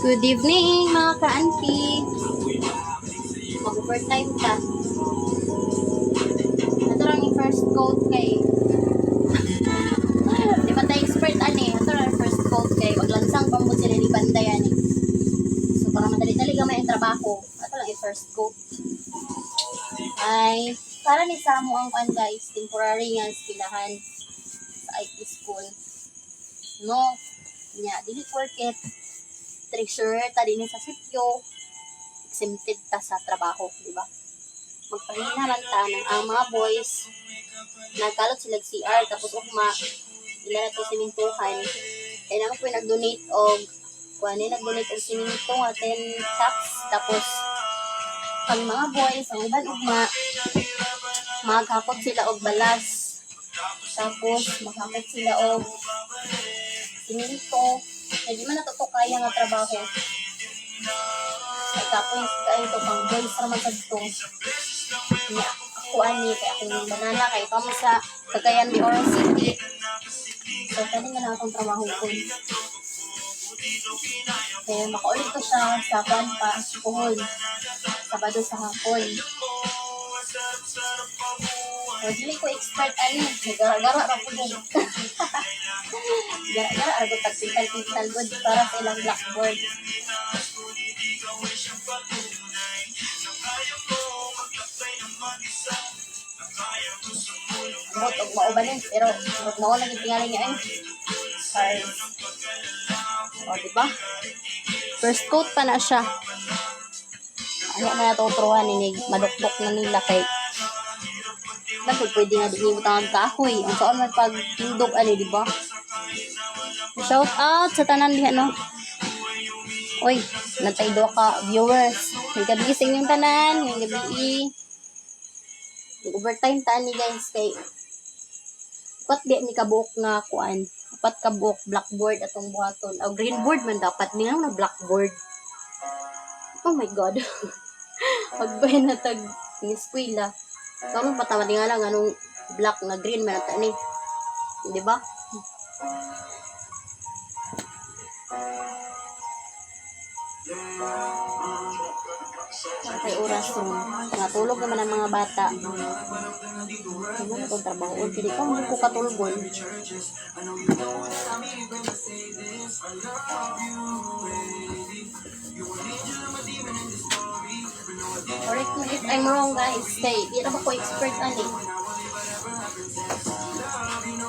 Good evening mga ka-auntie. Mag-overtime ka. Ito lang yung first coat kay. Di ba tayo expert ani? Ito lang yung first coat kay. Wag lansang bambot sila ni banda yan. So para madali-dali gamay ang trabaho. Ito lang yung first coat. Ay, para ni Samo ang kan guys. Temporary nga pilahan sa IT school. No. Nya, dili work it. Treasurer ta din sa sityo. Exempted ta sa trabaho, di ba? Magpahinalan ta ng ang mga boys nagkalot sila CR tapos ugma ila na to simintuhan kaya naman po nag-donate og nag-donate og siminto nga 10 sacks tapos ang mga boys ang uban ugma maghakot sila og balas tapos maghakot sila og siminto hindi man nato kaya nga trabaho tapos kayo to pang boys naman sa dito niya ako ani kaya akong banana kay kamo sa Cagayan de Oro City so kani nga na akong trabaho ko kaya makaulit ko siya sa Pampa Puhol Sabado sa hapon so dili ko expert ani gara-gara ra ko dun gara-gara ra ko tagtintal good para sa ilang blackboard Mot og maubanin pero mao lagi tingali niya sorry o diba first coat pa na siya ano na natuturuan ni madukdok na nila kay bakit pwede nga di mo tangan kahoy ang saan man pag tindog ani diba shout out sa tanan diha no oy natay do ka viewers may gabi sa inyong tanan may gabi overtime taan ni guys kay upat di ni kabuok nga kuan upat kabuok blackboard atong buhaton o green board man dapat ni nga na blackboard oh my god pagbahin na tag ni eskwela kamo patawa di nga lang anong black na green man ata ni di ba kay oras ron natulog naman ang mga bata ano na itong trabaho hindi ka mo ko katulgon correct me if I'm wrong guys kay di na ba ko expert ani